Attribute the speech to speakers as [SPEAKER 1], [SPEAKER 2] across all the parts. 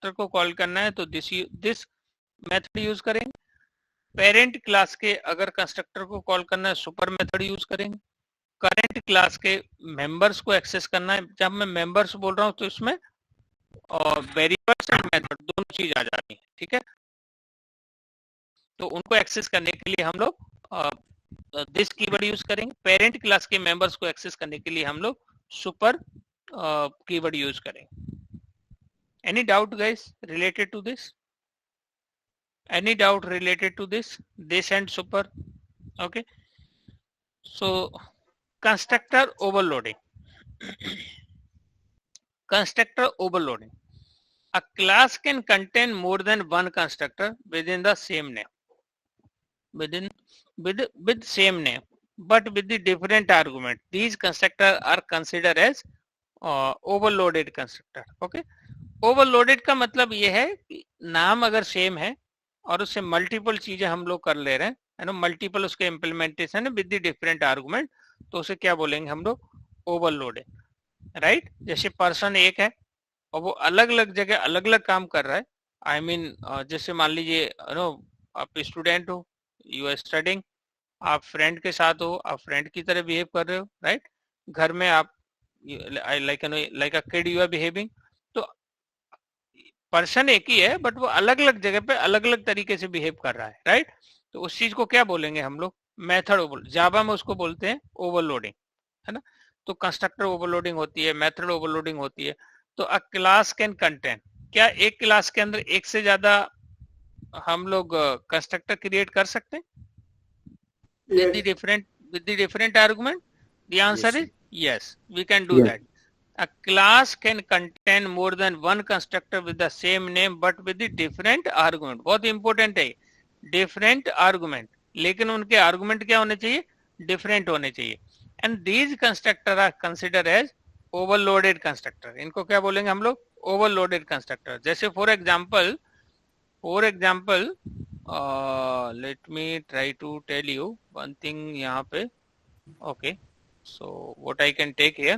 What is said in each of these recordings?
[SPEAKER 1] Constructor को call करना है तो दिस मेथड यूज करेंगे। पेरेंट क्लास के अगर कंस्ट्रक्टर को कॉल करना है सुपर मेथड यूज करेंगे। करंट क्लास के मेंबर्स को एक्सेस करना है, जब मैं मेंबर्स बोल रहा हूं तो इसमें वेरिएबल्स एंड मेथड दोनों चीज आ जाती है, ठीक है। तो उनको एक्सेस करने के लिए हम लोग दिस कीवर्ड यूज करेंगे। पेरेंट क्लास के मेंबर्स को एक्सेस करने के लिए हम लोग सुपर कीवर्ड यूज करेंगे। Any doubt guys related to this? Any doubt related to this and super? Okay, so constructor overloading. Constructor overloading. A class can contain more than one constructor within the same name, with same name, but with the different argument. These constructors are considered as overloaded constructor. Okay, overloaded का मतलब ये है कि नाम अगर same है और उससे मल्टीपल चीजें हम लोग कर ले रहे हैं, है ना, मल्टीपल उसके इम्प्लीमेंटेशन है विद द डिफरेंट आर्गुमेंट, तो उसे क्या बोलेंगे हम लोग? Overloaded, right. जैसे पर्सन एक है और वो अलग अलग जगह अलग अलग काम कर रहा है। आई मीन जैसे मान लीजिए नो आप स्टूडेंट हो, यू आर स्टडिंग, आप फ्रेंड के साथ हो, आप फ्रेंड की तरह बिहेव कर रहे हो, राइट। घर में आप like a kid you are behaving. तो पर्सन एक ही है बट वो अलग अलग जगह पे अलग अलग तरीके से बिहेव कर रहा है, राइट। तो उस चीज को क्या बोलेंगे हम लोग? मेथड ओवर, जावा में उसको बोलते हैं ओवरलोडिंग, है ना। तो कंस्ट्रक्टर ओवरलोडिंग होती है, मेथड ओवरलोडिंग होती है। तो अ क्लास कैन कंटेन, क्या एक क्लास के अंदर एक से ज्यादा हम लोग कंस्ट्रक्टर क्रिएट कर सकते हैं with the different argument? The answer is yes, we can do that. A class can contain more than one constructor with the same name but with the different argument. बहुत important है, different argument, लेकिन उनके argument क्या होने चाहिए? Different होने चाहिए। And these constructor are consider as overloaded constructor. इनको क्या बोलेंगे हम लोग? Overloaded constructor. जैसे for example let me try to tell you one thing यहाँ पे। okay, so what I can take here,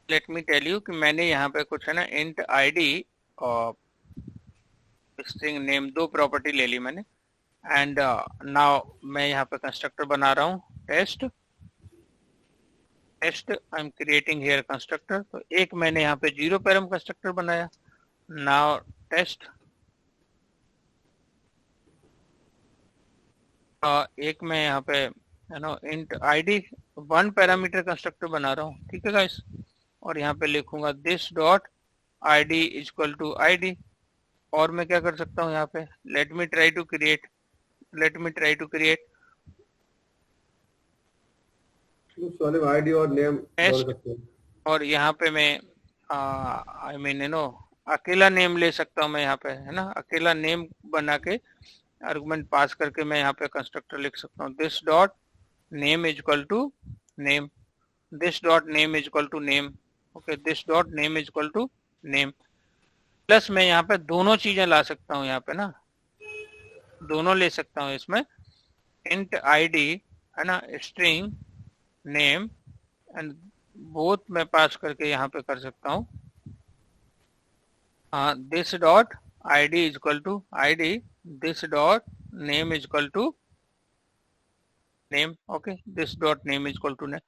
[SPEAKER 1] let me tell you कि मैंने यहाँ पे कुछ है ना int id और string name दो प्रॉपर्टी ले ली मैंने। एंड नाउ मैं यहाँ पे कंस्ट्रक्टर बना रहा हूँ test I am creating here constructor. तो एक मैंने यहाँ पे 0 पैरम कंस्ट्रक्टर बनाया। नाउ टेस्ट एक मैं यहाँ पे है ना इंट id 1 पैरामीटर कंस्ट्रक्टर बना रहा हूँ, ठीक है गाइस। और यहाँ पे लिखूंगा this dot id equal to id। और मैं क्या कर सकता हूँ यहाँ पे, let me try to create
[SPEAKER 2] id और नेम
[SPEAKER 1] और यहाँ पे मैं आई मीन अकेला नेम ले सकता हूँ मैं यहाँ पे, है ना। अकेला नेम बना के आर्गुमेंट पास करके मैं यहाँ पे कंस्ट्रक्टर लिख सकता हूँ this dot name equal to name, this dot name equal to name, okay, this dot name equal to name. Plus मैं यहाँ पे दोनों चीजें ला सकता हूँ, यहाँ पे ना दोनों ले सकता हूँ इसमें, इंट id है ना, स्ट्रिंग नेम एंड बोथ मैं पास करके यहाँ पे कर सकता हूँ this dot id equal to id, this dot name equal to name, okay, this dot name equal to name.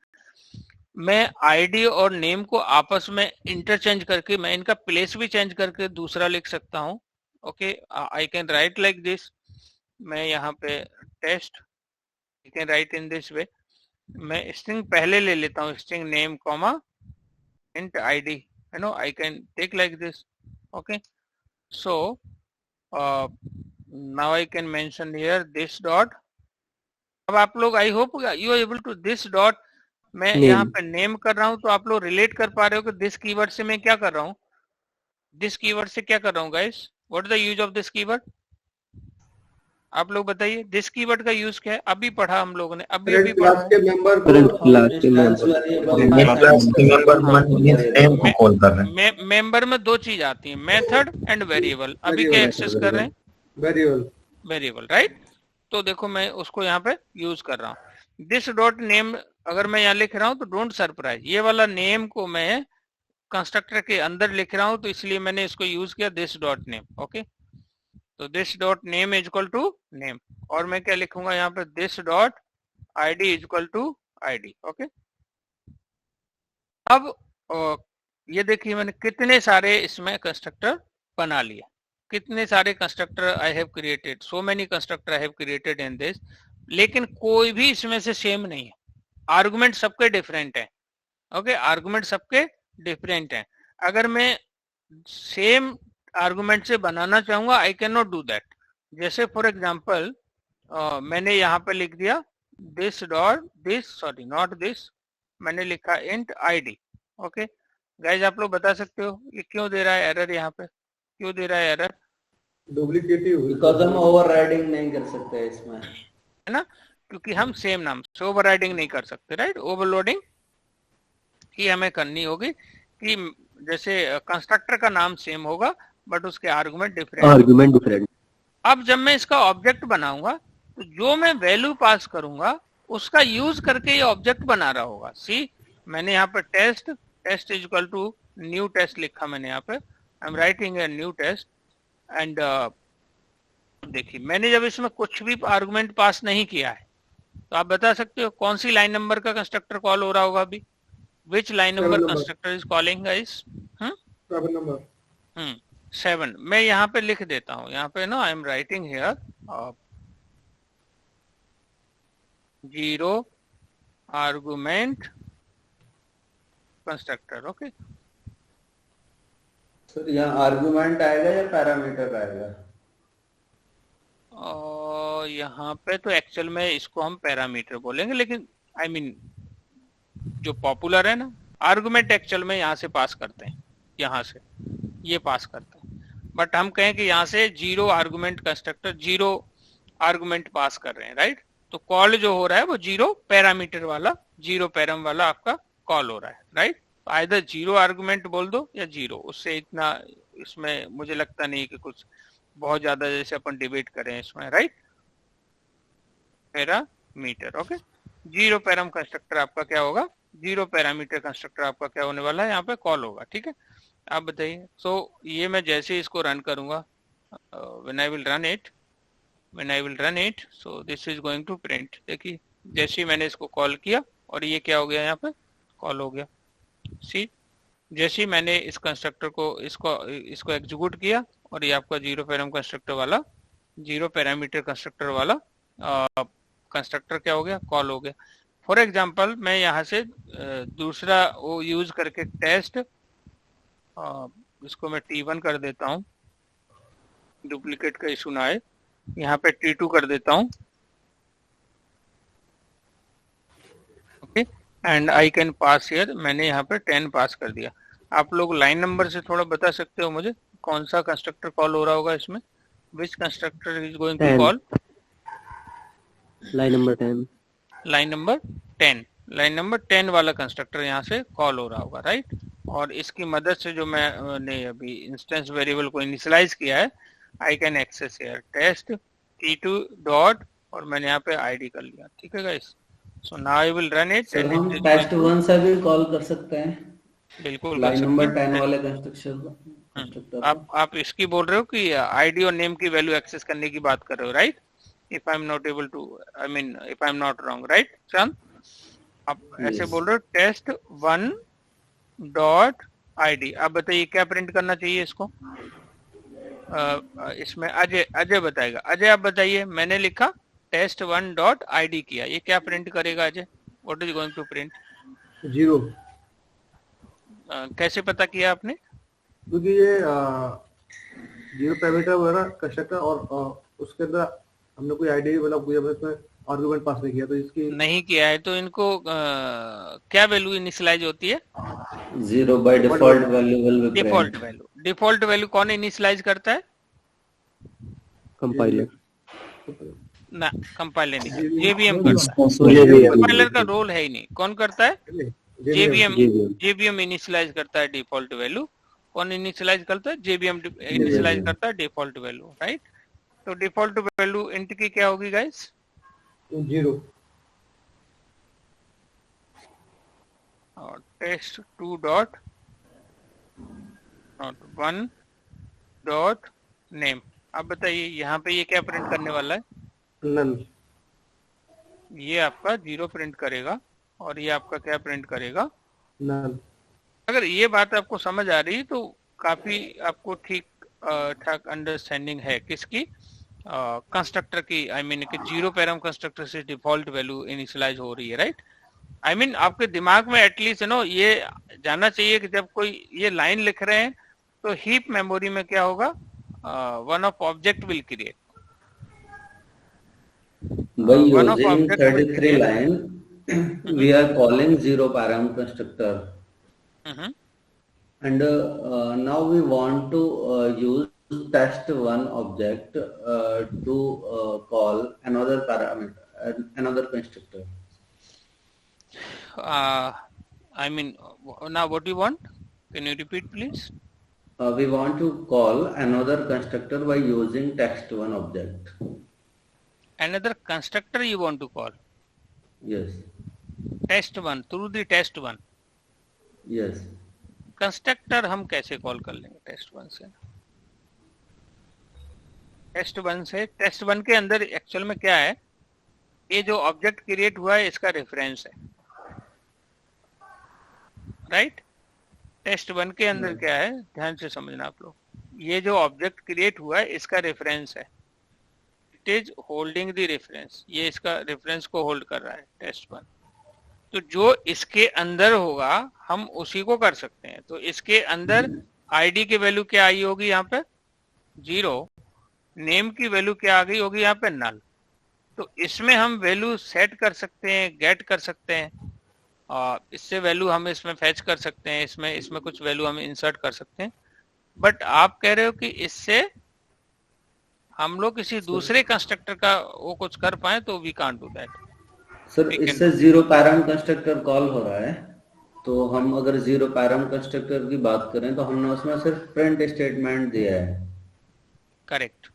[SPEAKER 1] मैं आईडी और नेम को आपस में इंटरचेंज करके मैं इनका प्लेस भी चेंज करके दूसरा लिख सकता हूँ, okay. I can write like this, मैं यहाँ पे test I can write in this way. मैं स्ट्रिंग पहले ले लेता हूँ, string name comma int ID, you know, I can take like this, okay. So now I can mention here this dot. अब आप लोग I hope you are able to this dot, मैं यहाँ पे नेम कर रहा हूँ तो आप लोग रिलेट कर पा रहे हो कि दिस कीवर्ड से मैं क्या कर रहा हूँ, दिस कीवर्ड से क्या कर रहा हूँ guys? What is the use of this keyword? आप लोग बताइए, दिस कीवर्ड का यूज क्या है? अभी पढ़ा हम लोगों ने, अभी पढ़ा है। मेंबर में दो चीज आती है, मेथड एंड वेरिएबल। अभी क्या एक्सेस कर रहे हैं? Variable, right. तो देखो मैं उसको यहाँ पे यूज कर रहा हूँ। दिस डॉट नेम अगर मैं यहाँ लिख रहा हूँ तो डोंट सरप्राइज, ये वाला नेम को मैं कंस्ट्रक्टर के अंदर लिख रहा हूं तो इसलिए मैंने इसको यूज किया दिस डॉट नेम। ओके, तो this dot name is equal to name, और मैं क्या लिखूंगा यहाँ पे, this dot ID is equal to ID. Okay, अब ये देखिए मैंने कितने सारे इसमें कंस्ट्रक्टर बना लिए, कितने सारे constructor I have created, so many constructor I have created in this, लेकिन कोई भी इसमें से सेम नहीं है, आर्गुमेंट सबके डिफरेंट है। ओके, आर्गुमेंट सबके डिफरेंट है। अगर मैं सेम आर्गुमेंट से बनाना चाहूंगा I can not do that. जैसे फॉर एग्जांपल मैंने यहाँ पे लिख दिया this dot this, sorry not this, मैंने लिखा इंट आईडी। ओके गाइज, आप लोग बता सकते हो ये क्यों दे रहा है एरर, यहाँ पे क्यों दे रहा है एरर?
[SPEAKER 2] डुप्लीकेटिव,
[SPEAKER 3] बिकॉज हम ओवरराइडिंग नहीं कर सकते इसमें,
[SPEAKER 1] है ना, क्योंकि हम सेम नाम से ओवरराइडिंग नहीं कर सकते, राइट। ओवरलोडिंग ही हमें करनी होगी कि जैसे कंस्ट्रक्टर का नाम सेम होगा बट उसके आर्गुमेंट डिफरेंट। अब जब मैं इसका ऑब्जेक्ट बनाऊंगा तो जो मैं वैल्यू पास करूंगा उसका यूज करके ये ऑब्जेक्ट बना रहा होगा। सी, मैंने यहाँ पे test is equal to new test लिखा मैंने यहाँ पे, I am writing a new test and देखिए मैंने जब इसमें कुछ भी आर्गुमेंट पास नहीं किया है तो आप बता सकते हो कौन सी लाइन नंबर का कंस्ट्रक्टर कॉल हो रहा होगा अभी, which line number constructor is calling guys?
[SPEAKER 2] 7 number.
[SPEAKER 1] 7। मैं यहाँ पे लिख देता हूँ, यहाँ पे ना आई am writing here 0 argument constructor. Okay,
[SPEAKER 3] sir यहाँ आर्गुमेंट आएगा या पैरामीटर आएगा?
[SPEAKER 1] यहाँ पे तो एक्चुअल में इसको हम पैरामीटर बोलेंगे, लेकिन आई मीन जो पॉपुलर है ना, आर्गुमेंट एक्चुअल में यहाँ से पास करते हैं, यहाँ से ये पास करते हैं, बट हम कहें कि यहाँ से 0 आर्गुमेंट कंस्ट्रक्टर 0 आर्गुमेंट पास कर रहे हैं, राइट। तो कॉल जो हो रहा है वो 0 पैरामीटर वाला, 0 पैरम वाला आपका कॉल हो रहा है, राइट। तो आइदर 0 आर्गुमेंट बोल दो या 0, उससे इतना इसमें मुझे लगता नहीं कि कुछ बहुत ज्यादा जैसे अपन डिबेट करें इसमें, right. Parameter, okay, 0 param constructor आपका क्या होगा, 0 पैरामीटर कंस्ट्रक्टर आपका क्या होने वाला है, यहाँ पे कॉल होगा, ठीक है। आप बताइए। सो ये मैं जैसे इसको रन करूंगा, when I will run it so this is going to print. देखिए जैसे ही मैंने इसको कॉल किया और ये क्या हो गया, यहाँ पे कॉल हो गया। सी, जैसे ही मैंने इस कंस्ट्रक्टर को इसको एग्जीक्यूट किया और ये आपका 0 पैरम कंस्ट्रक्टर वाला, 0 पैरामीटर कंस्ट्रक्टर वाला कंस्ट्रक्टर क्या हो गया, कॉल हो गया। फॉर एग्जाम्पल मैं यहाँ से दूसरा वो यूज करके टेस्ट, इसको मैं T1 कर देता हूँ, डुप्लीकेट का इशू ना आए, यहाँ पे T2 कर देता हूँ। Okay, and I can pass here, मैंने यहाँ पे 10 पास कर दिया। आप लोग लाइन नंबर से थोड़ा बता सकते हो मुझे कौन सा कंस्ट्रक्टर कॉल हो रहा होगा इसमें, which constructor is going to call?
[SPEAKER 4] Line number 10,
[SPEAKER 1] line number 10 वाला कंस्ट्रक्टर यहाँ से कॉल हो रहा होगा, राइट। और इसकी मदद से जो मैंने अभी इंस्टेंस वेरिएबल को इनिशियलाइज किया है, I can access here test T2 dot, और मैंने यहाँ पे आईडी कर लिया, ठीक है guys. So now I will run it.
[SPEAKER 3] Sir हम टेस्ट 1 से भी कॉल कर सकते हैं,
[SPEAKER 1] बिल्कुल
[SPEAKER 3] लाइन नंबर 10 वाले कंस्ट्रक्टर।
[SPEAKER 1] आप इसकी बोल रहे हो कि आईडी और नेम की वैल्यू एक्सेस करने की बात कर रहे हो, right? If I am not able to, I mean if I am not wrong, right Chand? आप ऐसे बोल रहे हो टेस्ट 1 डॉट आईडी। आप बताइए क्या प्रिंट करना चाहिए इसको? इसमें अजय बताएगा। अजय आप बताइए, मैंने लिखा टेस्ट 1 डॉट आईडी किया, ये क्या प्रिंट करेगा Ajay? What is going to print?
[SPEAKER 2] 0।
[SPEAKER 1] कैसे पता किया आपने?
[SPEAKER 2] क्योंकि ये 0 पैरामीटर वगैरह कंस्ट्रक्टर और उसके अंदर हमने कोई आईडी मतलब कोई इसमें आर्गुमेंट पास नहीं किया, तो इसकी
[SPEAKER 1] नहीं किया है तो इनको क्या वैल्यू इनिशियलाइज होती है?
[SPEAKER 3] 0 by default value.
[SPEAKER 1] Default value कौन इनिशियलाइज करता है?
[SPEAKER 4] कंपाइलर
[SPEAKER 1] ना, कंपाइलर नहीं, जेवीएम करता है। कंपाइलर का रोल है ही नहीं, कौन करता है? जेवीएम इनिशियलाइज करता है डिफॉल्ट वैल्यू। कौन इनिशियलाइज करता है? जेवीएम इनिशियलाइज करता है डिफॉल्ट वैल्यू, राइट। तो डिफॉल्ट वैल्यू इंट की क्या होगी गाइस?
[SPEAKER 2] 0।
[SPEAKER 1] और test 2 dot not one dot name. अब बताइए यहाँ पे ये क्या प्रिंट करने वाला है?
[SPEAKER 2] नल।
[SPEAKER 1] ये आपका 0 प्रिंट करेगा और ये आपका क्या प्रिंट करेगा?
[SPEAKER 2] नल।
[SPEAKER 1] अगर ये बात आपको समझ आ रही है तो काफी आपको ठीक ठाक अंडरस्टैंडिंग है किसकी, कंस्ट्रक्टर की। आई मीन कि जीरो पैराम कंस्ट्रक्टर से डिफॉल्ट वैल्यू इनिशियलाइज हो रही है, राइट? आई मीन आपके दिमाग में एटलीस्ट नो ये जानना चाहिए कि जब कोई ये लाइन लिख रहे हैं तो हीप मेमोरी में क्या होगा, one of object will create,
[SPEAKER 3] By
[SPEAKER 1] one of
[SPEAKER 3] using
[SPEAKER 1] object will
[SPEAKER 3] 33
[SPEAKER 1] create.
[SPEAKER 3] line, we are calling zero param constructor. And now we want to use test one object to call another parameter, another constructor.
[SPEAKER 1] I mean, now what do you want? Can you repeat please?
[SPEAKER 3] We want to call another constructor by using text one object.
[SPEAKER 1] Another constructor you want to call?
[SPEAKER 3] Yes.
[SPEAKER 1] Test one, through the test one.
[SPEAKER 3] Yes.
[SPEAKER 1] Constructor हम कैसे call कर लेंगे test one से? Test one से, test one के अंदर actual में क्या है, ये जो ऑब्जेक्ट क्रिएट हुआ है इसका रेफरेंस है, राइट? टेस्ट वन के अंदर क्या है, ध्यान से समझना आप लोग, ये जो ऑब्जेक्ट क्रिएट हुआ है इसका रेफरेंस है, it is holding the reference, ये इसका रेफरेंस को होल्ड कर रहा है टेस्ट वन। तो जो इसके अंदर होगा हम उसी को कर सकते हैं। तो इसके अंदर आईडी की वैल्यू क्या आई होगी यहाँ पे 0, नेम की वैल्यू क्या आ गई होगी यहाँ पे नल। तो इसमें हम वैल्यू सेट कर सकते हैं, गेट कर सकते हैं, और इससे वैल्यू हम इसमें फैच कर सकते हैं, इसमें कुछ वैल्यू हम इंसर्ट कर सकते हैं। बट आप कह रहे हो कि इससे हम लोग किसी दूसरे कंस्ट्रक्टर का वो कुछ कर पाए, तो we can't do that.
[SPEAKER 3] Sir इससे जीरो पैराम कंस्ट्रक्टर कॉल हो रहा है, तो हम अगर जीरो पैराम कंस्ट्रक्टर की बात करें तो हमने उसमें सिर्फ प्रिंट स्टेटमेंट दिया है।
[SPEAKER 1] करेक्ट।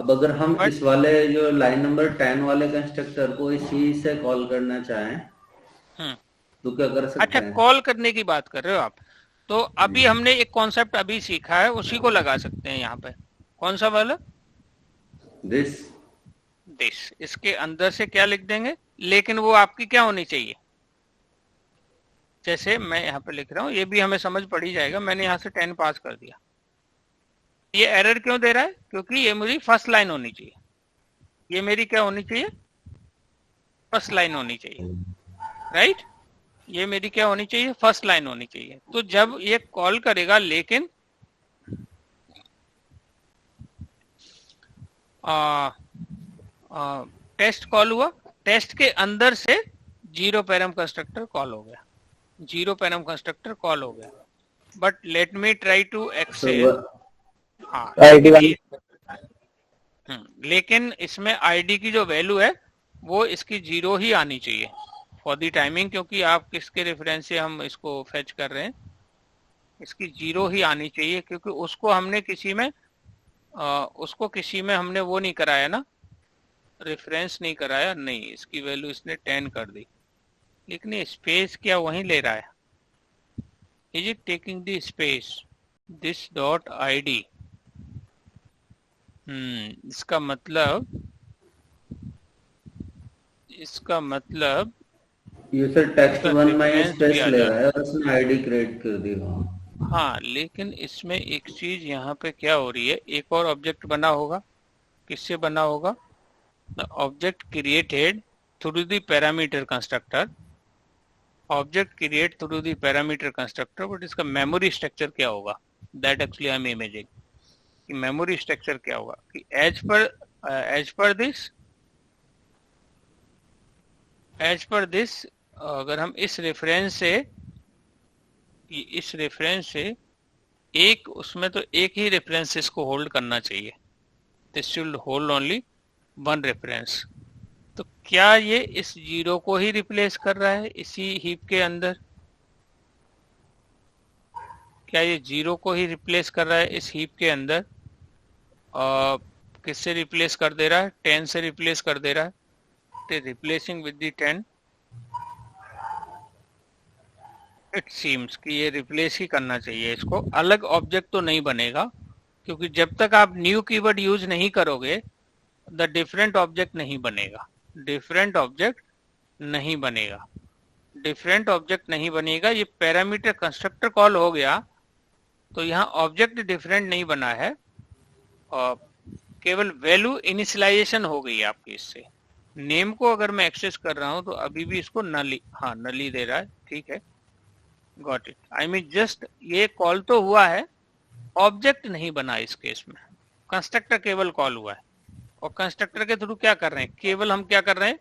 [SPEAKER 3] अब अगर हम इस वाले जो लाइन नंबर 10 वाले कंस्ट्रक्टर को इसी से कॉल करना चाहें तो क्या कर सकते हैं?
[SPEAKER 1] अच्छा, कॉल करने की बात कर रहे हो आप, तो अभी हमने एक कॉन्सेप्ट अभी सीखा है, उसी को लगा सकते हैं यहाँ पे। कौन सा वाला?
[SPEAKER 3] दिस।
[SPEAKER 1] इसके अंदर से क्या लिख देंगे, लेकिन वो आपकी क्या होनी चाहिए, जैसे मैं यहाँ पे लिख रहा हूँ, ये भी हमें समझ पड़ ही जाएगा। मैंने यहाँ से 10 पास कर दिया, ये एरर क्यों दे रहा है? क्योंकि ये मेरी फर्स्ट लाइन होनी चाहिए, ये मेरी क्या होनी चाहिए, फर्स्ट लाइन होनी चाहिए, राइट? ये मेरी क्या होनी चाहिए, फर्स्ट लाइन होनी चाहिए। तो जब ये कॉल करेगा, लेकिन टेस्ट कॉल हुआ, टेस्ट के अंदर से जीरो पैराम कंस्ट्रक्टर कॉल हो गया, जीरो पैराम कंस्ट्रक्टर कॉल हो गया। But let me try to access, लेकिन इसमें आईडी की जो वैल्यू है वो इसकी 0 ही आनी चाहिए फॉर दी टाइमिंग, क्योंकि आप किसके रेफरेंस से हम इसको फेच कर रहे हैं, इसकी 0 ही आनी चाहिए, क्योंकि उसको हमने किसी में हमने वो नहीं कराया ना, रेफरेंस नहीं कराया, नहीं, इसकी वैल्यू इसने 10 कर दी, लेकिन ये स्पेस क्या वहीं ले रहा है, is it taking the space, this dot ID. इसका मतलब
[SPEAKER 3] ये सर टेक्स्ट वन में स्पेस ले रहा है और उसने आईडी क्रिएट कर दी वहां।
[SPEAKER 1] हाँ, लेकिन इसमें एक चीज यहाँ पे क्या हो रही है, एक और ऑब्जेक्ट बना होगा, किससे बना होगा, the object created through the parameter constructor, object create through the parameter constructor. But इसका मेमोरी स्ट्रक्चर क्या होगा, that actually I am imaging कि मेमोरी स्ट्रक्चर क्या होगा, कि एज पर दिस अगर हम इस रेफरेंस से एक, उसमें तो एक ही रेफरेंस इसको होल्ड करना चाहिए, this should hold only one reference. तो क्या ये इस 0 को ही रिप्लेस कर रहा है इसी हीप के अंदर, क्या ये 0 को ही रिप्लेस कर रहा है इस हीप के अंदर? किससे रिप्लेस कर दे रहा है, 10 से रिप्लेस कर दे रहा है, replacing with the 10। It seems कि ये रिप्लेस ही करना चाहिए इसको, अलग ऑब्जेक्ट तो नहीं बनेगा, क्योंकि जब तक आप न्यू कीवर्ड यूज नहीं करोगे द डिफरेंट ऑब्जेक्ट नहीं बनेगा, डिफरेंट ऑब्जेक्ट नहीं बनेगा, डिफरेंट ऑब्जेक्ट नहीं बनेगा। ये पैरामीटर कंस्ट्रक्टर कॉल हो गया तो यहाँ ऑब्जेक्ट डिफरेंट नहीं बना है और केवल वैल्यू इनिशियलाइजेशन हो गई आपकी इससे। नेम को अगर मैं एक्सेस कर रहा हूं तो अभी भी इसको नली, हाँ नली दे रहा है, ठीक है, got it. I mean just ये कॉल तो हुआ है, ऑब्जेक्ट नहीं बना इस केस में, कंस्ट्रक्टर केवल कॉल हुआ है और कंस्ट्रक्टर के थ्रू क्या कर रहे हैं, केवल हम क्या कर रहे हैं,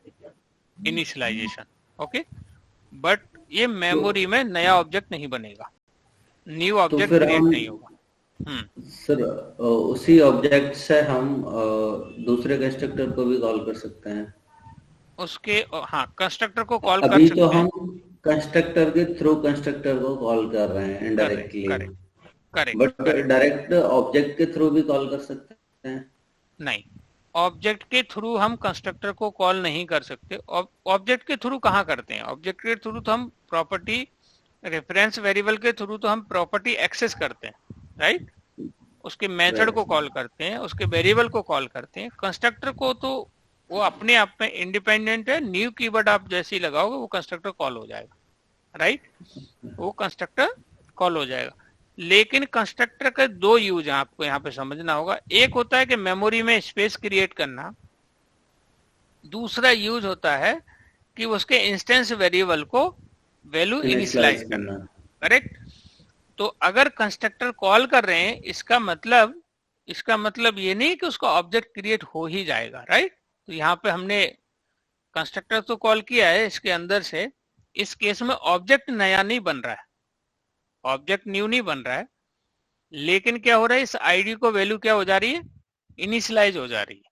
[SPEAKER 1] इनिशियलाइजेशन। ओके, बट ये मेमोरी में नया ऑब्जेक्ट नहीं बनेगा, न्यू
[SPEAKER 3] तो
[SPEAKER 1] ऑब्जेक्ट
[SPEAKER 3] फिर
[SPEAKER 1] क्रिएट
[SPEAKER 3] हम
[SPEAKER 1] नहीं होगा।
[SPEAKER 3] सर उसी ऑब्जेक्ट से हम दूसरे कंस्ट्रक्टर को भी कॉल कर सकते हैं।
[SPEAKER 1] उसके हाँ कंस्ट्रक्टर को कॉल कर
[SPEAKER 3] अभी तो
[SPEAKER 1] सकते
[SPEAKER 3] हम
[SPEAKER 1] हैं,
[SPEAKER 3] कंस्ट्रक्टर के थ्रू कंस्ट्रक्टर को कॉल कर रहे हैं
[SPEAKER 1] कर रहे हैं,
[SPEAKER 3] indirectly,
[SPEAKER 1] correct correct
[SPEAKER 3] but
[SPEAKER 1] correct.
[SPEAKER 3] Direct object के थ्रू भी कॉल कर सकते हैं।
[SPEAKER 1] नहीं, ऑब्जेक्ट के थ्रू हम कंस्ट्रक्टर को कॉल नहीं कर सकते। ऑब्जेक्ट के थ्रू कहाँ करते हैं, ऑब्जेक्ट के थ्रू तो हम प्रॉपर्टी रेफरेंस वेरिएबल के थ्रू तो हम प्रॉपर्टी एक्सेस करते हैं, राइट, उसके मेथड को कॉल करते हैं, उसके वेरिएबल को कॉल करते हैं। कंस्ट्रक्टर को तो वो अपने आप में इंडिपेंडेंट है, न्यू कीवर्ड आप जैसे ही लगाओगे वो कंस्ट्रक्टर कॉल हो जाएगा, राइट, वो कंस्ट्रक्टर कॉल हो जाएगा। लेकिन कंस्ट्रक्टर का दो यूज है, आपको यहाँ पे समझना होगा। एक होता है कि मेमोरी में स्पेस क्रिएट करना, दूसरा यूज होता है कि उसके इंस्टेंस वेरिएबल को वैल्यू इनिशियलाइज करना, करेक्ट। तो अगर कंस्ट्रक्टर कॉल कर रहे हैं इसका मतलब ये नहीं कि उसका ऑब्जेक्ट क्रिएट हो ही जाएगा, राइट। तो यहाँ पे हमने कंस्ट्रक्टर तो कॉल किया है इसके अंदर से, इस केस में ऑब्जेक्ट नया नहीं बन रहा है, ऑब्जेक्ट न्यू नहीं बन रहा है, लेकिन क्या हो रहा है, इस आईडी को वैल्यू क्या हो जा रही है, इनिशियलाइज हो जा रही है।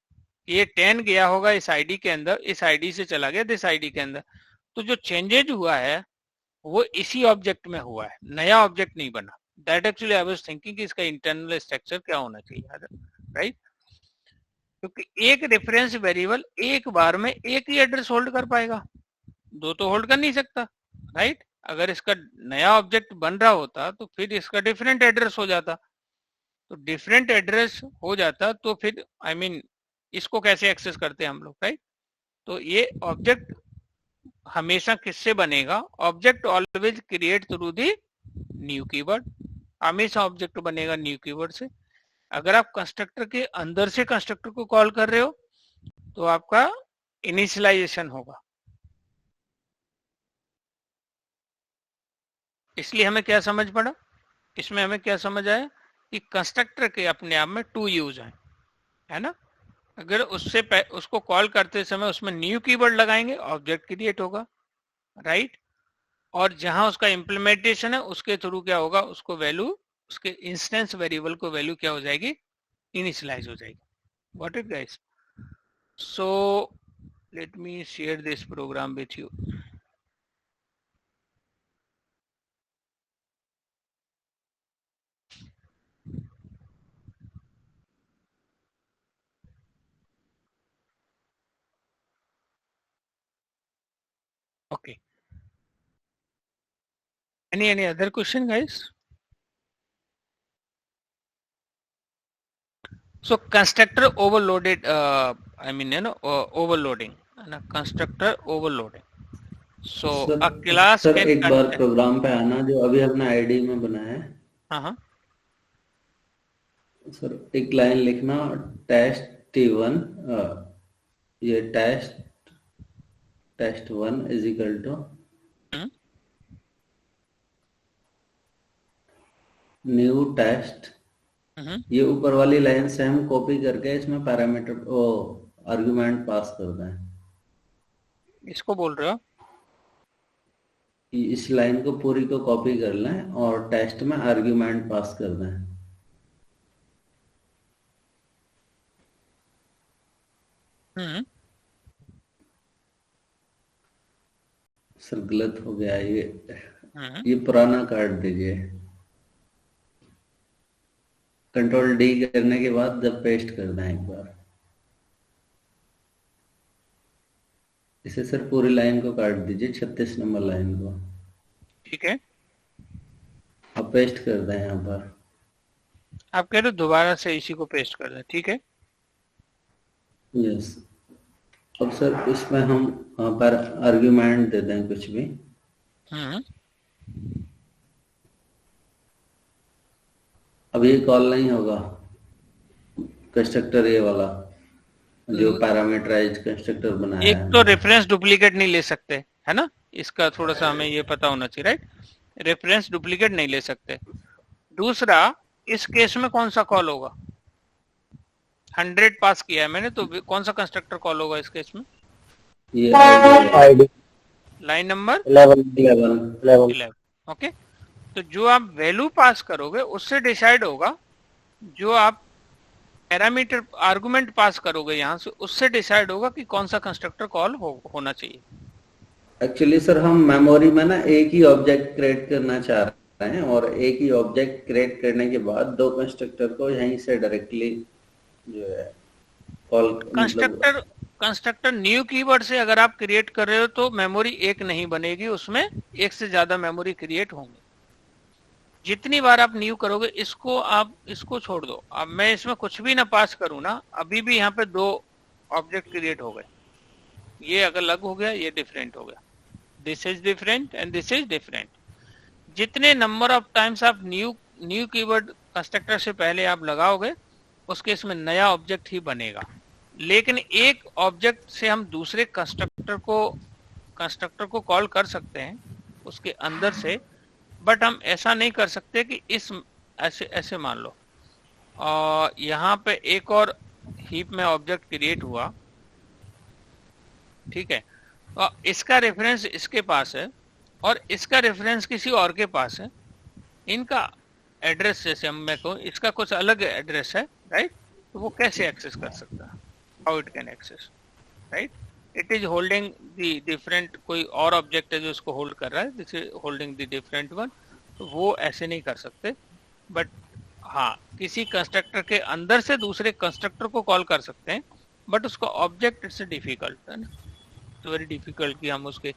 [SPEAKER 1] ये 10 गया होगा इस आईडी के अंदर, इस आईडी से चला गया इस आईडी के अंदर, तो जो चेंजेज हुआ है वो इसी ऑब्जेक्ट में हुआ है, नया ऑब्जेक्ट नहीं बना। That actually I was thinking कि इसका इंटरनल स्ट्रक्चर क्या होना चाहिए, राइट, क्योंकि एक रेफरेंस वेरिएबल एक बार में एक ही एड्रेस होल्ड कर पाएगा, दो तो होल्ड कर नहीं सकता, राइट। अगर इसका नया ऑब्जेक्ट बन रहा होता तो फिर इसका डिफरेंट एड्रेस हो जाता, तो डिफरेंट एड्रेस हो जाता तो फिर आई मीन इसको कैसे एक्सेस करते हैं हम लोग, राइट। तो ये ऑब्जेक्ट हमेशा किससे बनेगा, object always create through the new keyword, हमेशा ऑब्जेक्ट बनेगा न्यू कीवर्ड से। अगर आप कंस्ट्रक्टर के अंदर से कंस्ट्रक्टर को कॉल कर रहे हो तो आपका इनिशियलाइजेशन होगा। इसलिए हमें क्या समझ पड़ा, इसमें हमें क्या समझ आया कि कंस्ट्रक्टर के अपने आप में टू यूज है ना। अगर उसको कॉल करते समय उसमें न्यू कीवर्ड लगाएंगे ऑब्जेक्ट क्रिएट होगा, राइट, और जहां उसका इम्प्लीमेंटेशन है उसके थ्रू क्या होगा, उसको वैल्यू, उसके इंस्टेंस वेरिएबल को वैल्यू क्या हो जाएगी, इनिशियलाइज हो जाएगी। What it guys, so let me share this program with you. Okay. Any other question, guys? So constructor overloaded. I mean, overloading. Constructor overloading. So a class
[SPEAKER 3] sir
[SPEAKER 1] can
[SPEAKER 3] एक बार
[SPEAKER 1] contain.
[SPEAKER 3] Programme पे आना जो अभी हमने ID में बनाया है।
[SPEAKER 1] हाँ
[SPEAKER 3] सर एक लाइन लिखना, टेस्ट T1, ये test 1 is equal to new test. ये ऊपर वाली लाइन से हम कॉपी करके इसमें पैरामीटर आर्गुमेंट पास कर दें।
[SPEAKER 1] इसको बोल रहे हो,
[SPEAKER 3] इस लाइन को पूरी को कॉपी कर लें और टेस्ट में आर्गुमेंट पास कर दें। सर गलत हो गया ये पुराना काट दीजिए। कंट्रोल डी करने के बाद जब पेस्ट कर दें एक बार, इसे सर पूरी लाइन को काट दीजिए, 36 नंबर लाइन को।
[SPEAKER 1] ठीक है।
[SPEAKER 3] अब पेस्ट कर दें यहाँ पर।
[SPEAKER 1] आप कह रहे हो दोबारा से इसी को पेस्ट कर दें, ठीक है।
[SPEAKER 3] यस। अब सर इसमें हम पर आर्ग्यूमेंट दे दें कुछ भी। अब ये कॉल नहीं होगा कंस्ट्रक्टर ये वाला जो पैरामीटराइज्ड कंस्ट्रक्टर बनाया
[SPEAKER 1] एक
[SPEAKER 3] है।
[SPEAKER 1] तो रेफरेंस डुप्लीकेट नहीं ले सकते, है ना, इसका थोड़ा सा हमें ये पता होना चाहिए, राइट। रेफरेंस डुप्लीकेट नहीं ले सकते। दूसरा, इस केस में कौन सा कॉल होगा? 100 पास किया है मैंने, तो कौन सा कंस्ट्रक्टर कॉल होगा इस केस में?
[SPEAKER 3] ये
[SPEAKER 2] आईडी
[SPEAKER 1] लाइन नंबर
[SPEAKER 3] 11।
[SPEAKER 1] ओके। तो जो आप वैल्यू पास करोगे उससे डिसाइड होगा, जो आप पैरामीटर आर्गुमेंट पास करोगे यहाँ से, उससे डिसाइड होगा कि कौन सा कंस्ट्रक्टर कॉल होना चाहिए।
[SPEAKER 3] एक्चुअली सर हम मेमोरी में ना एक ही ऑब्जेक्ट क्रिएट करना चाह रहे हैं, और एक ही ऑब्जेक्ट क्रिएट करने के बाद दो कंस्ट्रक्टर को यहीं से डायरेक्टली जो है कॉल
[SPEAKER 1] कंस्ट्रक्टर न्यू कीवर्ड से अगर आप क्रिएट कर रहे हो तो मेमोरी एक नहीं बनेगी, उसमें एक से ज्यादा मेमोरी क्रिएट होंगे। जितनी बार आप न्यू करोगे, इसको छोड़ दो। अब मैं इसमें कुछ भी ना पास करूं ना, अभी भी यहाँ पे दो ऑब्जेक्ट क्रिएट हो गए। ये अगर अलग हो गया, ये डिफरेंट हो गया। This is different and this is different. जितने नंबर ऑफ टाइम्स आप न्यू कीवर्ड कंस्ट्रक्टर से पहले आप लगाओगे, उस केस में नया ऑब्जेक्ट ही बनेगा। लेकिन एक ऑब्जेक्ट से हम दूसरे कंस्ट्रक्टर को कॉल कर सकते हैं उसके अंदर से, बट हम ऐसा नहीं कर सकते कि ऐसे मान लो यहाँ पे एक और हीप में ऑब्जेक्ट क्रिएट हुआ, ठीक है, और इसका रेफरेंस इसके पास है और इसका रेफरेंस किसी और के पास है। इनका एड्रेस, जैसे मैं कहूँ इसका कुछ अलग एड्रेस है, राइट, तो वो कैसे एक्सेस कर सकता है? How it can access, right? It is holding the different, कोई और ऑब्जेक्ट है जो इसको होल्ड कर रहा है, this is holding the different one, तो वो ऐसे नहीं कर सकते। बट हाँ, किसी कंस्ट्रक्टर के अंदर से दूसरे कंस्ट्रक्टर को कॉल कर सकते हैं, बट उसका ऑब्जेक्ट इट्स डिफिकल्ट है ना, तो वेरी डिफिकल्ट कि हम उसके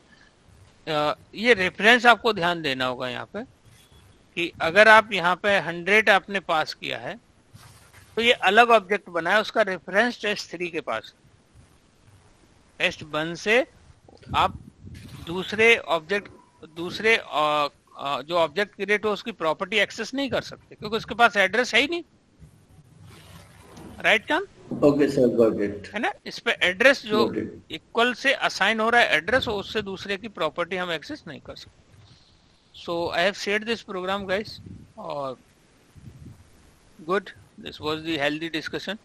[SPEAKER 1] ये रेफरेंस आपको ध्यान देना होगा यहाँ पे कि अगर आप यहाँ पे 100 आपने पास किया है तो ये अलग ऑब्जेक्ट बना है, उसका रेफरेंस टेस्ट3 के पास। टेस्ट1 से आप दूसरे जो ऑब्जेक्ट क्रिएट हो उसकी प्रॉपर्टी एक्सेस नहीं कर सकते, क्योंकि उसके पास एड्रेस है ही नहीं, राइट चांद?
[SPEAKER 3] Okay sir, got it.
[SPEAKER 1] है ना, इस पे एड्रेस जो इक्वल से असाइन हो रहा है एड्रेस, उससे दूसरे की प्रॉपर्टी हम एक्सेस नहीं कर सकते। So I have shared this program, guys. Good. This was the healthy discussion.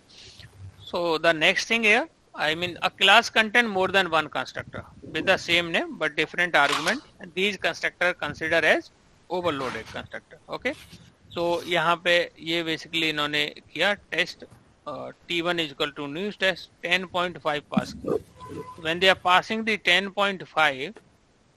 [SPEAKER 1] So the next thing here, I mean, a class contain more than one constructor with the same name but different argument. And these constructor consider as overloaded constructor. Okay. So यहाँ पे ये basically इन्होंने किया test T1 is equal to new test 10.5 pass किया. When they are passing the 10.5,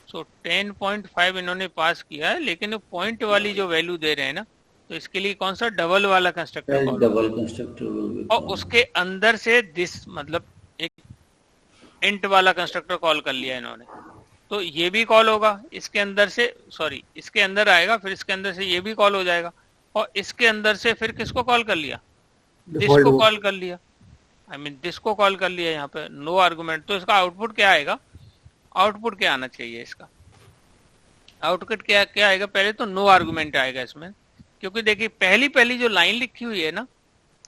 [SPEAKER 1] सो 10.5 इन्होंने पास किया है, लेकिन वो पॉइंट वाली जो वैल्यू दे रहे हैं ना, तो इसके लिए कौन सा डबल वाला कंस्ट्रक्टर कॉल,
[SPEAKER 3] डबल कंस्ट्रक्टर, और
[SPEAKER 1] उसके अंदर से दिस मतलब एक इंट वाला कंस्ट्रक्टर कॉल कर लिया इन्होंने, तो ये भी कॉल होगा इसके अंदर से, सॉरी इसके अंदर आएगा, फिर इसके अंदर से ये भी कॉल हो जाएगा, और इसके अंदर से फिर किसको कॉल कर लिया? दिस को कॉल कर लिया, आई मीन दिस को कॉल कर लिया यहाँ पे, नो आर्गुमेंट। तो इसका आउटपुट क्या आएगा? आउटपुट क्या आना चाहिए इसका? आउटपुट क्या आएगा? पहले तो नो आर्गुमेंट आएगा इसमें, क्योंकि देखिए पहली जो लाइन लिखी हुई है ना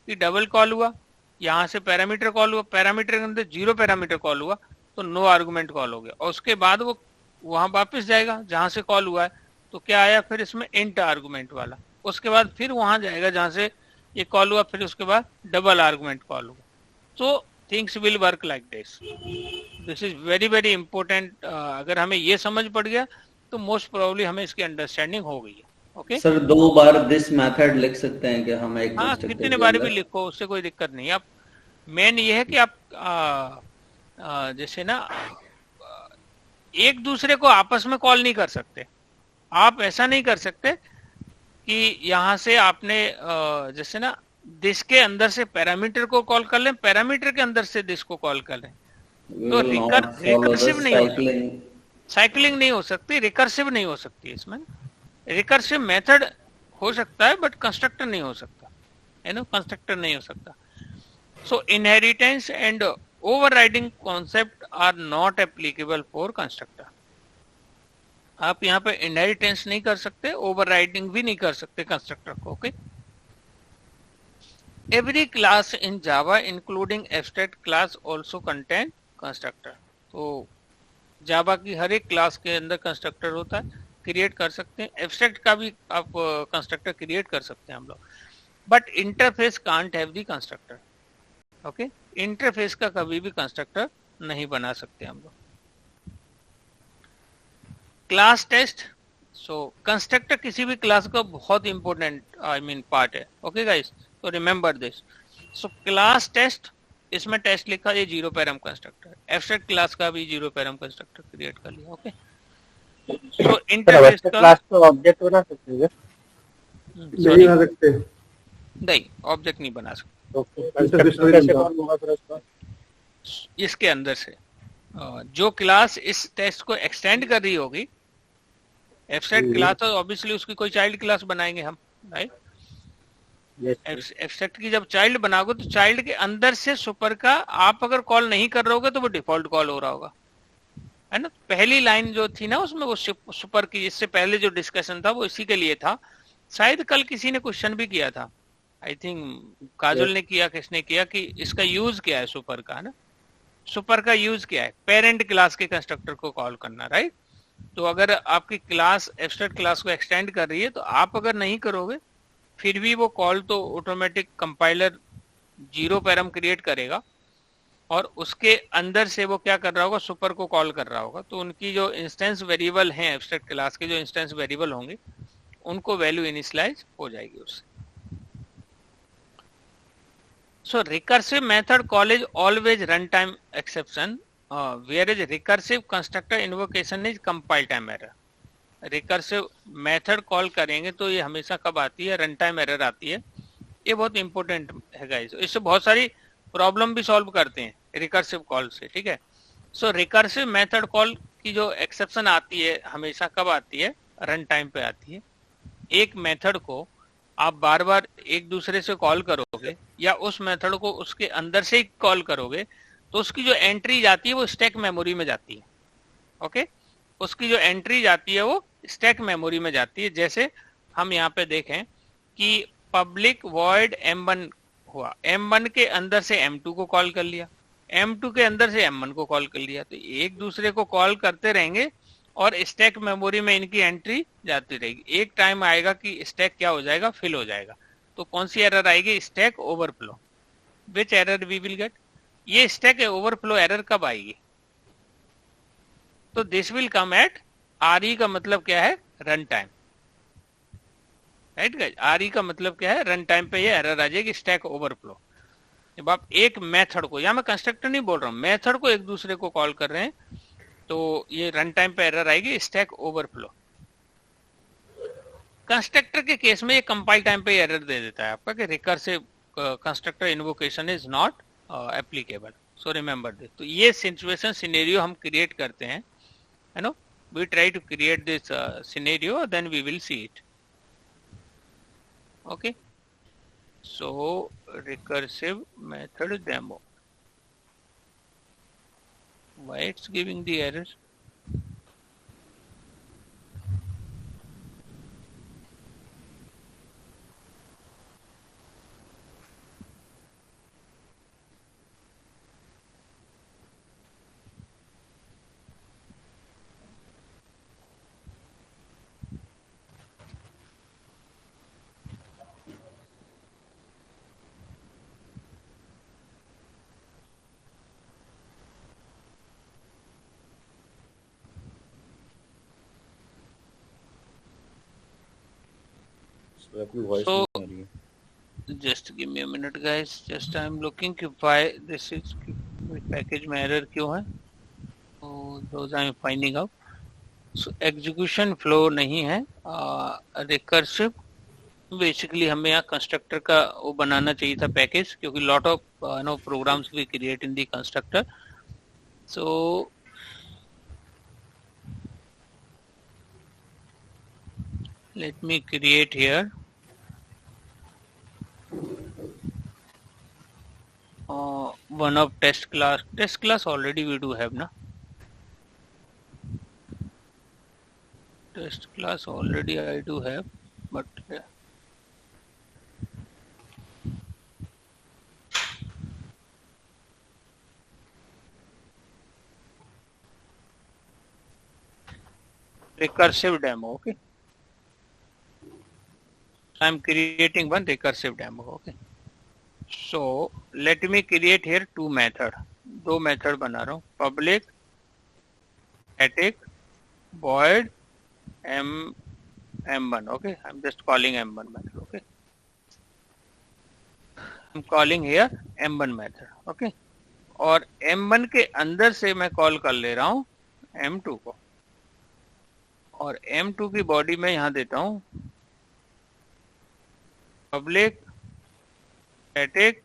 [SPEAKER 1] कि डबल कॉल हुआ, यहाँ से पैरामीटर कॉल हुआ, पैरामीटर के अंदर 0 पैरामीटर कॉल हुआ, तो नो आर्गुमेंट कॉल हो गया, और उसके बाद वो वहां वापस जाएगा जहां से कॉल हुआ है, तो क्या आया फिर इसमें इंट आर्गुमेंट वाला, उसके बाद फिर वहां जाएगा जहां से ये कॉल हुआ, फिर उसके बाद डबल आर्गुमेंट कॉल हुआ। तो things will work like this. This is very very important. अगर हमें ये समझ पड़ गया तो मोस्ट प्रोबेबली हमें इसकी अंडरस्टैंडिंग हो गई है। Okay
[SPEAKER 3] sir, 2 bar this method लिख सकते हैं कि हम एक,
[SPEAKER 1] हाँ, कितने बार भी लिखो, उससे कोई दिक्कत नहीं। आप मेन ये है कि आप जैसे ना एक दूसरे को आपस में कॉल नहीं कर सकते। आप ऐसा नहीं कर सकते कि यहाँ से आपने जैसे ना दिस के अंदर से पैरामीटर को कॉल कर लें, पैरामीटर के अंदर से दिस को कॉल कर लें, तो रिकर्सिव नहीं हो सकती, साइक्लिंग नहीं हो सकती, रिकर्सिव नहीं हो सकती इसमें। रिकर्सिव मेथड हो सकता है बट कंस्ट्रक्टर नहीं हो सकता, है ना, कंस्ट्रक्टर नहीं हो सकता. So inheritance and overriding concept are not applicable for constructor. आप यहाँ पे इनहेरिटेंस नहीं कर सकते, ओवरराइडिंग भी नहीं कर सकते कंस्ट्रक्टर को. Okay. Every class in Java including abstract class also contain constructor. तो जावा की हर एक क्लास के अंदर कंस्ट्रक्टर होता है, क्रिएट कर सकते हैं. एब्स्ट्रैक्ट का भी आप कंस्ट्रक्टर क्रिएट कर सकते हैं हम लोग, but interface can't have the constructor. Okay. Interface का कभी भी कंस्ट्रक्टर नहीं बना सकते हम लोग. Class test. सो कंस्ट्रक्टर किसी भी क्लास का बहुत इंपॉर्टेंट पार्ट है. ओके गाइस, तो remember this. So class test, इसमें टेस्ट लिखा ये zero param constructor. Abstract class का भी जीरो पैरम कंस्ट्रक्टर क्रिएट कर लिया. ओके. सो इंटरफेस का
[SPEAKER 4] क्लास को ऑब्जेक्ट बना सकते हैं
[SPEAKER 2] नहीं बना सकते.
[SPEAKER 1] नहीं, ऑब्जेक्ट नहीं बना सकते
[SPEAKER 4] तो
[SPEAKER 2] Interface में
[SPEAKER 4] कैसे
[SPEAKER 2] नहीं
[SPEAKER 4] कॉल होगा फिर उसका?
[SPEAKER 1] इसके अंदर से. जो क्लास इस टेस्ट को एक्सटेंड कर रही होगी, एब्स्ट्रैक्ट क्लास, तो ऑब्वियसली उसकी कोई चाइल्ड क्लास बनाएंगे हम, राइट. एब्स्ट्रैक्ट की जब चाइल्ड बनाओगे तो चाइल्ड के अंदर से सुपर का आप अगर कॉल नहीं कर रहोगे तो वो डिफॉल्ट कॉल हो रहा होगा, है ना. पहली लाइन जो थी ना उसमें वो सुपर की, इससे पहले जो डिस्कशन था वो इसी के लिए था. शायद कल किसी ने क्वेश्चन भी किया था, आई थिंक काजल ने किया, किसने किया, कि इसका यूज क्या है सुपर का, ना. सुपर का यूज क्या है? पेरेंट क्लास के कंस्ट्रक्टर को कॉल करना, राइट. तो अगर आपकी क्लास एब्स्ट्रैक्ट क्लास को एक्सटेंड कर रही है तो आप अगर नहीं करोगे फिर भी वो कॉल तो automatic compiler zero param create करेगा और उसके अंदर से वो क्या कर रहा होगा, सुपर को कॉल कर रहा होगा. तो उनकी जो इंस्टेंस वेरिएबल हैं, एब्स्ट्रैक्ट क्लास के जो इंस्टेंस वेरिएबल होंगे उनको वैल्यू इनिशियलाइज हो जाएगी उससे. So recursive method call is always runtime exception, whereas recursive constructor invocation is compile time error. Recursive method call करेंगे तो ये हमेशा कब आती है? रन टाइम एरर आती है. ये बहुत इंपॉर्टेंट है गाइस, इससे बहुत सारी प्रॉब्लम भी सॉल्व करते हैं रिकर्सिव कॉल से, ठीक है. सो रिकर्सिव मेथड कॉल की जो एक्सेप्शन आती है हमेशा कब आती है? रन टाइम पे आती है. एक मेथड को आप बार बार एक दूसरे से कॉल करोगे या उस मेथड को उसके अंदर से ही कॉल करोगे तो उसकी जो एंट्री जाती है वो स्टैक मेमोरी में जाती है. ओके. उसकी जो एंट्री जाती है वो स्टैक मेमोरी में जाती है. जैसे हम यहाँ पे देखें कि पब्लिक वॉइड M1 हुआ, M1 के अंदर से M2 को कॉल कर लिया, M2 के अंदर से M1 को कॉल कर लिया. तो एक दूसरे को कॉल करते रहेंगे और स्टैक मेमोरी में इनकी एंट्री जाती रहेगी. एक टाइम आएगा कि स्टैक क्या हो जाएगा? फिल हो जाएगा. तो कौन सी एरर आएगी? Stack overflow. Which error we will get? ये स्टैक ओवरफ्लो एरर कब आएगी? तो this will come at RE का मतलब क्या है? Run time, right guys. RE का मतलब क्या है? रन टाइम पे ये एरर आ जाएगी, स्टैक ओवरफ्लो. जब आप एक मेथड को, या मैं कंस्ट्रक्टर नहीं बोल रहा हूं, मेथड को एक दूसरे को कॉल कर रहे हैं तो ये रन टाइम पे एरर आएगी, स्टैक ओवरफ्लो. कंस्ट्रक्टर के केस में ये कंपाइल टाइम पे एरर दे देता है आपका कि recursive constructor invocation is not applicable. So remember this. तो ये सिचुएशन सिनेरियो हम क्रिएट करते हैं, है नो. We try to create this scenario, then we will see it. Okay. So recursive method demo. Why it's giving the error? So just give me a minute guys, just I am looking why this is package में error क्यों है. So those I am finding out. So execution flow नहीं है, recursive basically हमें यहाँ constructor का वो बनाना चाहिए था पैकेज, क्योंकि lot of no programs we create in the constructor. So let me create here one of test class already we do have na, test class already I do have, but recursive demo. Okay, I'm creating one recursive demo. Okay, so let me create here two method, दो method बना रहा हूँ, public static void m1. Okay, I'm just calling m1 method. Okay, I'm calling here m1 method. Okay, और m1 के अंदर से मैं call कर ले रहा हूँ m2 को, और m2 की बॉडी में यहां देता हूं पब्लिक स्टैटिक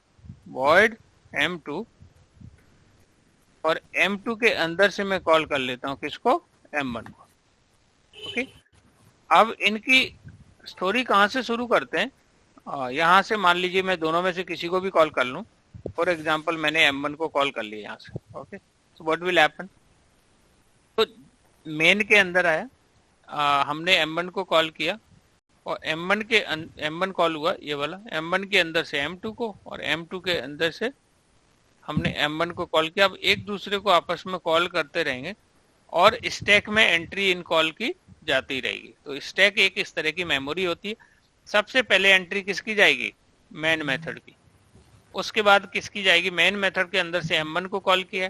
[SPEAKER 1] वॉइड m2, और m2 के अंदर से मैं कॉल कर लेता हूं किसको, m1 को. ओके, अब इनकी स्टोरी कहां से शुरू करते हैं, यहां से मान लीजिए मैं दोनों में से किसी को भी कॉल कर लूं. फॉर एग्जांपल मैंने m1 को कॉल कर लिया यहां से. Okay, so what will happen, तो मेन के अंदर आया, हमने m1 को कॉल किया, और m1 कॉल हुआ ये वाला, m1 के अंदर से m2 को, और m2 के अंदर से हमने m1 को कॉल किया. अब एक दूसरे को आपस में कॉल करते रहेंगे और स्टैक में एंट्री इन कॉल की जाती रहेगी. तो स्टैक एक इस तरह की मेमोरी होती है. सबसे पहले एंट्री किसकी जाएगी, मेन मेथड की. उसके बाद किसकी जाएगी, मेन मेथड के अंदर से m1 को कॉल किया,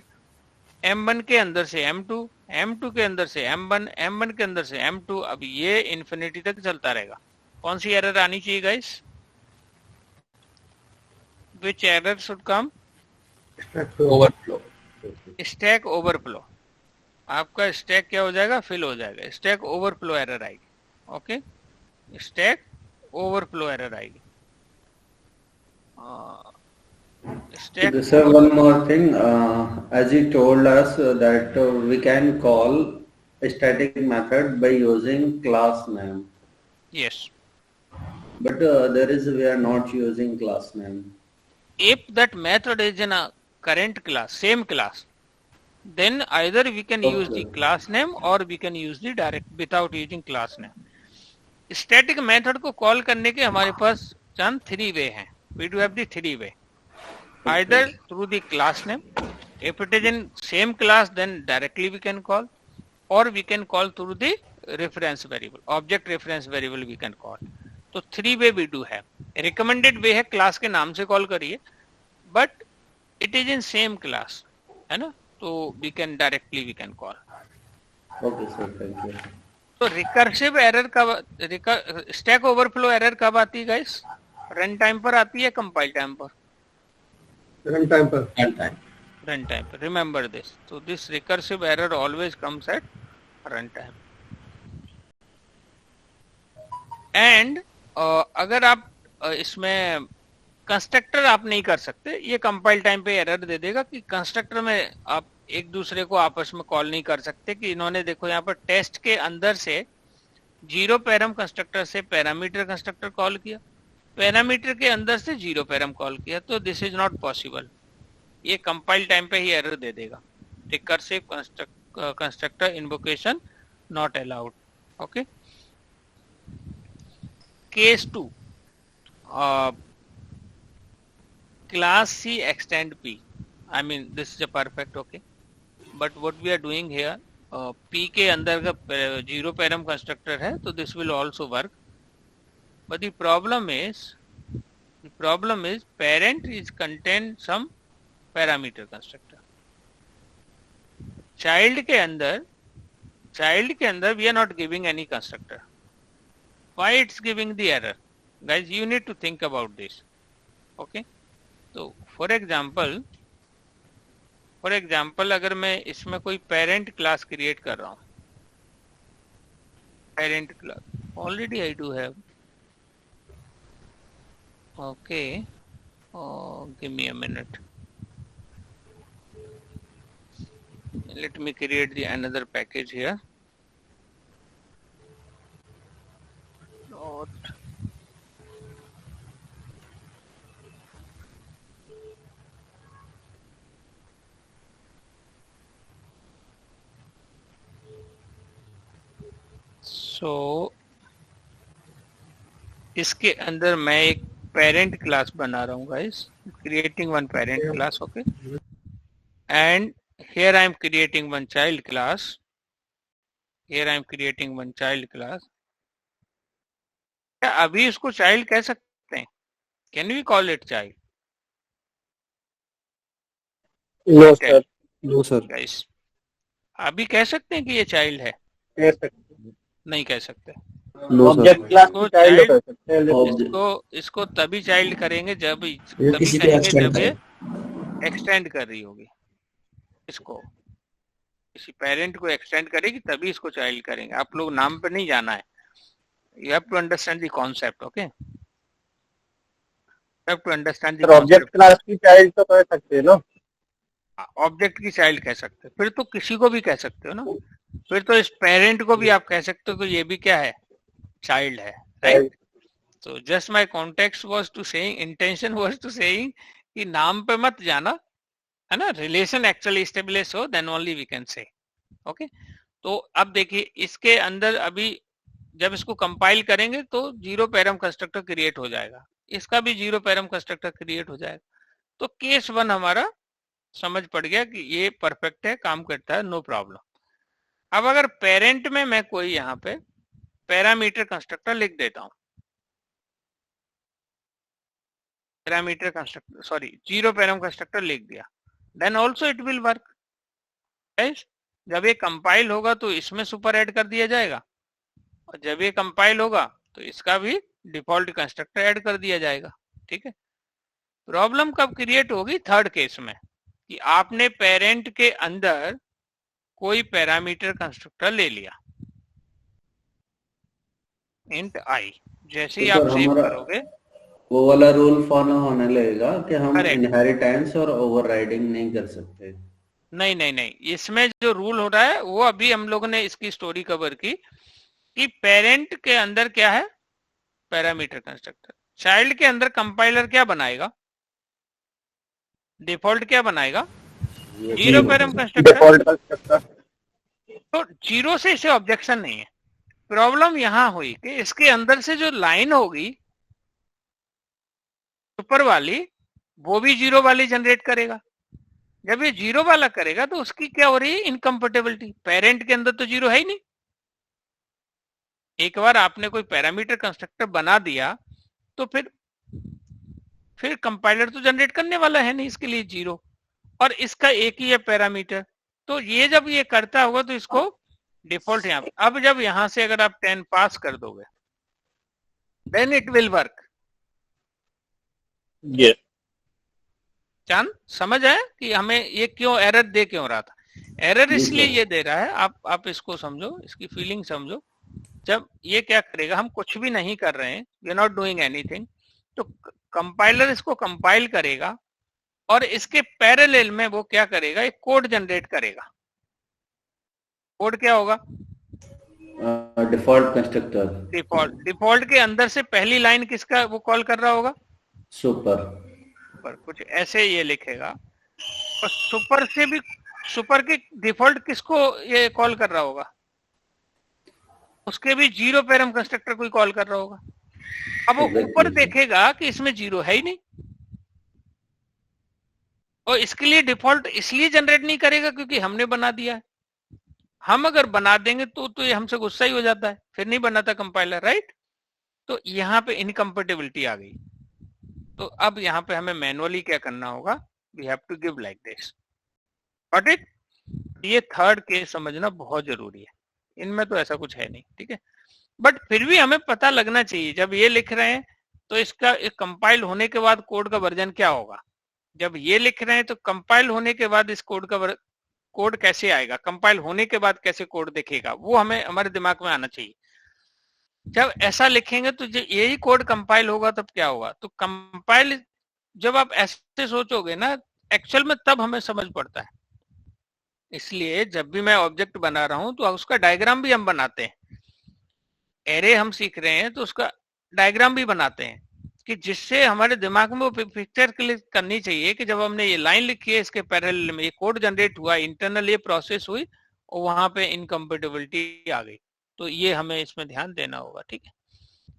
[SPEAKER 1] m1 के अंदर से m2, m2 के अंदर से m1, m1 के अंदर से m2. अब ये इन्फिनिटी तक चलता रहेगा. कौन सी एरर आनी चाहिए guys, which error should come,
[SPEAKER 4] overflow.
[SPEAKER 1] Stack overflow. आपका स्टैक क्या हो जाएगा, फिल हो जाएगा. स्टैक ओवरफ्लो एरर आएगी. ओके, स्टैक ओवरफ्लो एरर आएगी.
[SPEAKER 3] So sir, one more thing, as you told us that we can call a static method by using class name.
[SPEAKER 1] Yes.
[SPEAKER 3] But there is, we are not using class name.
[SPEAKER 1] If that method is in a current class, same class, then either we can use the class name or we can use the direct without using class name. Static method को call करने के हमारे पास चंद 3 वे हैं. We do have the 3 way. Either through the class name, if it is in same class then directly we can call, or we can call through the reference variable, object reference variable we can call. तो 3 way we do have. Recommended way है class के नाम से call करिए, but it is in same class, है ना, तो we can directly we can call.
[SPEAKER 3] Okay sir, thank you.
[SPEAKER 1] तो रिकर्सिव एरर कब, स्टैक ओवरफ्लो एरर कब आती है गाइस, रन टाइम पर आती है, कंपाइल टाइम पर,
[SPEAKER 2] रन टाइम पर.
[SPEAKER 1] रन टाइम पर. Remember this. तो this recursive error always comes at run time. And अगर आप इसमें कंस्ट्रक्टर आप नहीं कर सकते, ये कंपाइल टाइम पे एरर दे देगा कि कंस्ट्रक्टर में आप एक दूसरे को आपस में कॉल नहीं कर सकते. कि इन्होंने देखो यहाँ पर टेस्ट के अंदर से जीरो पैरम कंस्ट्रक्टर से पैरामीटर कंस्ट्रक्टर कॉल किया, पैरामीटर के अंदर से जीरो पैरम कॉल किया, तो दिस इज नॉट पॉसिबल. ये कंपाइल टाइम पे ही एरर दे देगा. Recursive constructor invocation not allowed. Okay, case 2, class C extend P. I mean this is a perfect. Okay, but what we are doing here, P के अंदर का zero param constructor है, तो this will also work. But the problem is parent is contain some parameter constructor. Child के अंदर we are not giving any constructor. Why it's giving the error, guys? You need to think about this. Okay, तो for example अगर मैं इसमें कोई parent class create कर रहा हूँ, parent class already I do have. Okay, give me a minute, let me create the another package here. So इसके अंदर मैं एक पेरेंट क्लास बना रहा हूँ guys, creating one parent class, okay, and here I am creating one child class. Here I am creating one child class. क्या अभी इसको child कह सकते हैं? Can we call it child?
[SPEAKER 4] No sir. No sir.
[SPEAKER 1] Guys, अभी कह सकते हैं कि ये child है?
[SPEAKER 4] कह सकते
[SPEAKER 1] नहीं कह सकते।
[SPEAKER 4] No ऑब्जेक्ट क्लास
[SPEAKER 1] इसको
[SPEAKER 4] की चाइल्ड
[SPEAKER 1] child-
[SPEAKER 4] कह सकते हैं।
[SPEAKER 1] इसको तभी child करेंगे जब
[SPEAKER 5] ये
[SPEAKER 1] तभी
[SPEAKER 5] किसी को
[SPEAKER 1] कहेंगे
[SPEAKER 5] extend
[SPEAKER 1] जब ये extend कर रही होगी। इसको किसी पेरेंट को एक्सटेंड करेगी तभी इसको चाइल्ड करेंगे। आप लोग नाम पे नहीं जाना है, you have to understand the concept, okay, you have to understand the
[SPEAKER 4] object class की चाइल्ड तो कह सकते हैं ना।
[SPEAKER 1] ऑब्जेक्ट की चाइल्ड कह सकते हो, फिर तो किसी को भी कह सकते हो ना, फिर तो इस पेरेंट को भी आप कह सकते हो कि ये भी क्या है, चाइल्ड है, राइट। तो just my context was to saying, intention was to saying कि नाम पे मत जाना, है ना, रिलेशन एक्चुअली स्टेब्लिश हो then only we can say, okay. तो अब देखिए इसके अंदर अभी जब इसको कंपाइल करेंगे तो 0 पैरम कंस्ट्रक्टर क्रिएट हो जाएगा, इसका भी 0 पैरम कंस्ट्रक्टर क्रिएट हो जाएगा। तो केस 1 हमारा समझ पड़ गया कि ये परफेक्ट है, काम करता है, नो प्रॉब्लम। अब अगर पेरेंट में मैं कोई यहाँ पे पैरामीटर कंस्ट्रक्टर लिख देता हूँ, parameter constructor, sorry 0 param constructor लिख दिया, then also it will work. जब ये कंपाइल होगा तो इसमें सुपर ऐड कर दिया जाएगा, और जब ये कंपाइल होगा तो इसका भी डिफॉल्ट कंस्ट्रक्टर ऐड कर दिया जाएगा, ठीक है। प्रॉब्लम कब क्रिएट होगी, थर्ड केस में, कि आपने पेरेंट के अंदर कोई पैरामीटर कंस्ट्रक्टर ले लिया, इंट आई, जैसे ही आप सेव करोगे
[SPEAKER 3] वो वाला रूल फॉलो होने लगेगा कि हम
[SPEAKER 1] Correct.
[SPEAKER 3] इनहेरिटेंस और ओवरराइडिंग नहीं कर सकते।
[SPEAKER 1] नहीं नहीं नहीं, इसमें जो रूल हो रहा है वो अभी हम लोगों ने इसकी स्टोरी कवर की कि पेरेंट के अंदर क्या है, पैरामीटर कंस्ट्रक्टर, चाइल्ड के अंदर कंपाइलर क्या बनाएगा, डिफॉल्ट क्या बनाएगा, 0 पैरम कंस्ट्रक्टर।
[SPEAKER 4] Default constructor.
[SPEAKER 1] तो 0 से इसे ऑब्जेक्शन नहीं है। प्रॉब्लम यहां हुई कि इसके अंदर से जो लाइन होगी ऊपर वाली, वो भी 0 वाली जनरेट करेगा। जब ये 0 वाला करेगा तो उसकी क्या हो रही है, इनकम्पेटेबिलिटी। पेरेंट के अंदर तो 0 है ही नहीं। एक बार आपने कोई पैरामीटर कंस्ट्रक्टर बना दिया तो फिर कंपाइलर तो जनरेट करने वाला है नहीं इसके लिए 0, और इसका एक ही है पैरामीटर। तो ये जब ये करता होगा तो इसको डिफॉल्ट यहाँ पे, अब जब यहां से अगर आप 10 पास कर दोगे then it will work.
[SPEAKER 4] Yes
[SPEAKER 1] Chand समझ आया कि हमें ये क्यों एरर दे क्यों रहा था। एरर इसलिए ये दे रहा है, आप इसको समझो, इसकी फीलिंग समझो। जब ये क्या करेगा, हम कुछ भी नहीं कर रहे हैं, we are not doing anything, तो कंपाइलर इसको कंपाइल करेगा और इसके पैरेलल में वो क्या करेगा, एक कोड जनरेट करेगा। कोड क्या होगा,
[SPEAKER 3] डिफॉल्ट कंस्ट्रक्टर।
[SPEAKER 1] डिफॉल्ट के अंदर से पहली लाइन किसका वो कॉल कर रहा होगा,
[SPEAKER 3] सुपर।
[SPEAKER 1] पर कुछ ऐसे ये लिखेगा, और सुपर से भी, सुपर के डिफॉल्ट किसको ये कॉल कर रहा होगा, उसके भी 0 पैरम कंस्ट्रक्टर कोई कॉल कर रहा होगा। अब वो ऊपर देखेगा कि इसमें 0 है ही नहीं, और इसके लिए डिफॉल्ट इसलिए जनरेट नहीं करेगा क्योंकि हमने बना दिया है। हम अगर बना देंगे तो ये हमसे गुस्सा ही हो जाता है, फिर नहीं बनाता कंपाइलर, राइट। तो यहाँ पे इनकम्पेटिबिलिटी आ गई। तो अब यहाँ पे हमें मैनुअली क्या करना होगा, we have to give like this, but it, ये थर्ड केस समझना बहुत जरूरी है, इनमें तो ऐसा कुछ है नहीं, ठीक है। बट फिर भी हमें पता लगना चाहिए, जब ये लिख रहे हैं तो इसका कंपाइल होने के बाद कोड का वर्जन क्या होगा। जब ये लिख रहे हैं तो कंपाइल होने के बाद इस कोड का कोड कैसे आएगा, कंपाइल होने के बाद कैसे कोड दिखेगा, वो हमें हमारे दिमाग में आना चाहिए। जब ऐसा लिखेंगे तो यही कोड कंपाइल होगा तब क्या होगा, तो कंपाइल जब आप ऐसे सोचोगे ना एक्चुअल में, तब हमें समझ पड़ता है। इसलिए जब भी मैं ऑब्जेक्ट बना रहा हूं तो उसका डायग्राम भी हम बनाते हैं। एरे हम सीख रहे हैं तो उसका डायग्राम भी बनाते हैं, कि जिससे हमारे दिमाग में वो पिक्चर क्लिक करनी चाहिए कि जब हमने ये लाइन लिखी है, इसके पैरेलल में ये कोड जनरेट हुआ, इंटरनल ये प्रोसेस हुई और वहां पे इनकम्पेटिबिलिटी आ गई। तो ये हमें इसमें ध्यान देना होगा, ठीक है।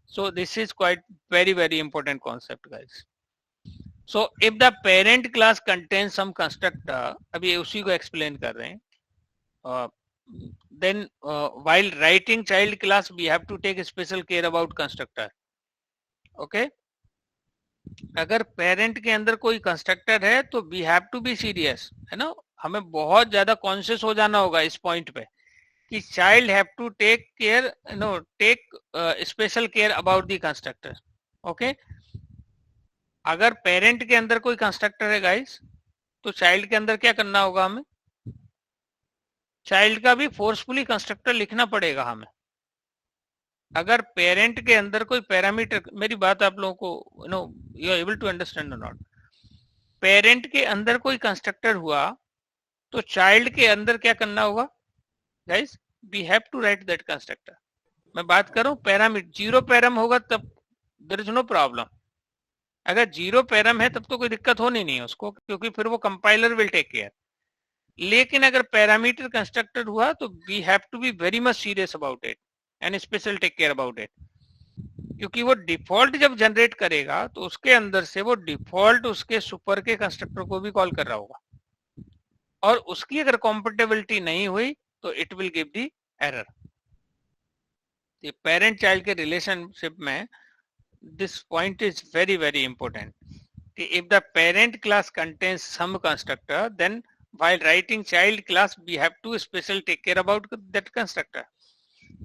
[SPEAKER 1] So this is quite very very important concept guys. So if the parent class contain some constructor, अभी उसी को एक्सप्लेन कर रहे हैं। then while writing child class we have to take special care about constructor, okay। अगर parent के अंदर कोई कंस्ट्रक्टर है तो we have to be serious, है ना, हमें बहुत ज्यादा कॉन्शियस हो जाना होगा इस पॉइंट पे कि child have to take care, no take special care about the constructor, okay. अगर पेरेंट के अंदर कोई कंस्ट्रक्टर है गाइस तो चाइल्ड के अंदर क्या करना होगा, हमें चाइल्ड का भी फोर्सफुली कंस्ट्रक्टर लिखना पड़ेगा हमें। अगर पेरेंट के अंदर कोई पैरामीटर, मेरी बात आप लोगों को you are able to understand और नॉट, पेरेंट के अंदर कोई कंस्ट्रक्टर हुआ तो चाइल्ड के अंदर क्या करना होगा guys, we have to write that constructor. मैं बात कर रहा हूँ पैरामीटर, जीरो पैरम होगा तब देयर इज नो प्रॉब्लम। अगर जीरो पैरम है तब तो कोई दिक्कत होनी नहीं है उसको, क्योंकि फिर वो कंपाइलर विल टेक केयर। लेकिन अगर पैरामीटर कंस्ट्रक्टर हुआ तो we have to be very much serious about it and special take care about it, क्योंकि वो डिफॉल्ट जब जनरेट करेगा तो उसके अंदर से वो डिफॉल्ट उसके सुपर के कंस्ट्रक्टर को भी कॉल कर रहा होगा, और उसकी अगर कॉम्पेटेबिलिटी नहीं हुई तो it will give the error. Parent child के रिलेशनशिप में this point is very very important कि if the parent class contains some constructor then while writing child class we have to special take care about that constructor.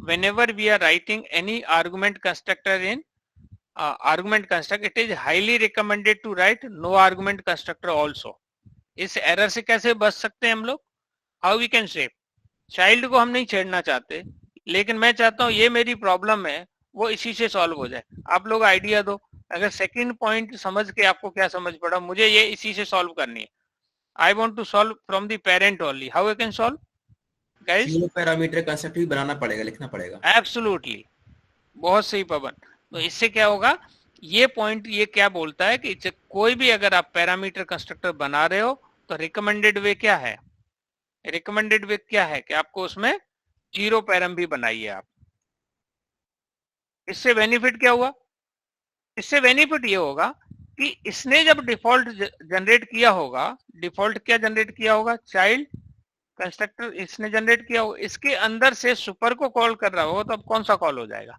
[SPEAKER 1] Whenever we are writing any argument constructor in argument construct, it is highly recommended to write no argument constructor also. इस एरर से कैसे बच सकते हैं हम लोग, how we can save, child को हम नहीं छेड़ना चाहते लेकिन मैं चाहता हूँ ये मेरी प्रॉब्लम है वो इसी से सॉल्व हो जाए। आप लोग आइडिया दो, अगर सेकंड पॉइंट समझ के आपको क्या समझ पड़ा, मुझे ये इसी से सॉल्व करनी है, I want to solve from the parent only. How I can solve, guys?
[SPEAKER 5] Zero parameter concept भी बनाना पड़ेगा, लिखना पड़ेगा।
[SPEAKER 1] Absolutely, बहुत सही पवन। तो इससे क्या होगा, ये पॉइंट ये क्या बोलता है कि कोई भी अगर आप पैरामीटर कंस्ट्रक्टर बना रहे हो तो रिकमेंडेड वे क्या है, रिकमेंडेड वे क्या है कि आपको उसमें जीरो पैरम भी बनाइए आप। इससे बेनिफिट क्या हुआ, इससे बेनिफिट ये होगा कि इसने जब डिफॉल्ट जनरेट किया होगा, डिफॉल्ट क्या जनरेट किया होगा, चाइल्ड कंस्ट्रक्टर इसने जनरेट किया होगा, इसके अंदर से सुपर को कॉल कर रहा होगा तो अब कौन सा कॉल हो जाएगा,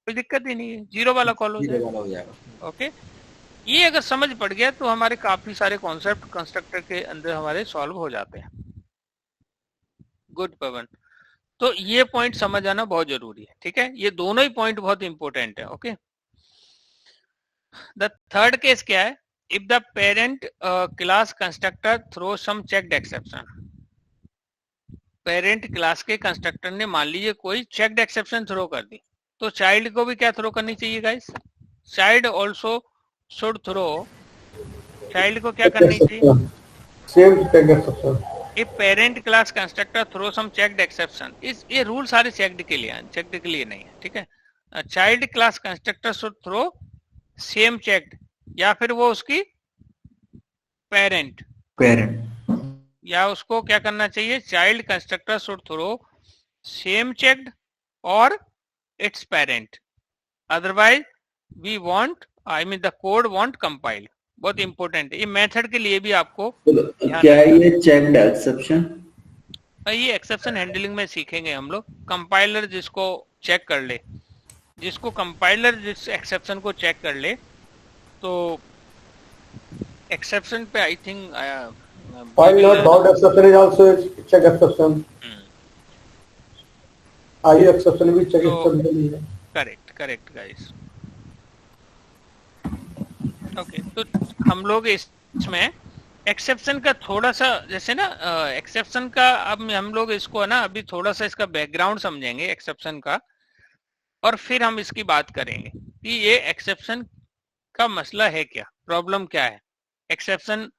[SPEAKER 1] कोई दिक्कत ही नहीं है, जीरो वाला कॉल हो जाएगा। ओके, ये अगर समझ पड़ गया तो हमारे काफी सारे कॉन्सेप्ट कंस्ट्रक्टर के अंदर हमारे सॉल्व हो जाते हैं। गुड पवन, तो ये पॉइंट समझ आना बहुत जरूरी है, ठीक है, ये दोनों ही पॉइंट बहुत इंपॉर्टेंट है। ओके, द थर्ड केस क्या है, if the parent class constructor throw some checked exception, parent class के कंस्ट्रक्टर ने मान लीजिए कोई चेक्ड एक्सेप्शन थ्रो कर दी, तो चाइल्ड को भी क्या थ्रो करनी चाहिए guys, child also should throw, child को क्या करनी चाहिए,
[SPEAKER 2] same checked exception.
[SPEAKER 1] If parent class constructor throw some checked exception, इस ये रूल सारे चेक्ड के लिए हैं, चेक्ड के लिए नहीं है, ठीक है। Child class constructor should throw same checked, या फिर वो उसकी पेरेंट या उसको क्या करना चाहिए, child constructor should throw same checked और its parent, otherwise we won't, I mean the code won't compile. बहुत इंपॉर्टेंट है ये, मेथड के लिए भी आपको
[SPEAKER 3] क्या है ये चेक्ड एक्सेप्शन,
[SPEAKER 1] ये एक्सेप्शन हैंडलिंग में सीखेंगे हम लोग। कंपाइलर जिसको चेक कर ले, जिसको कंपाइलर जिस एक्सेप्शन को चेक कर ले, तो एक्सेप्शन पे I think
[SPEAKER 2] file not dot exception is also check exception, I exception भी चेक एक्सेप्शन है।
[SPEAKER 1] Correct guys. ओके, तो हम लोग इसमें एक्सेप्शन का थोड़ा सा, जैसे ना एक्सेप्शन का, अब हम लोग इसको है ना अभी थोड़ा सा इसका बैकग्राउंड समझेंगे एक्सेप्शन का, और फिर हम इसकी बात करेंगे कि ये एक्सेप्शन का मसला है क्या, प्रॉब्लम क्या है, एक्सेप्शन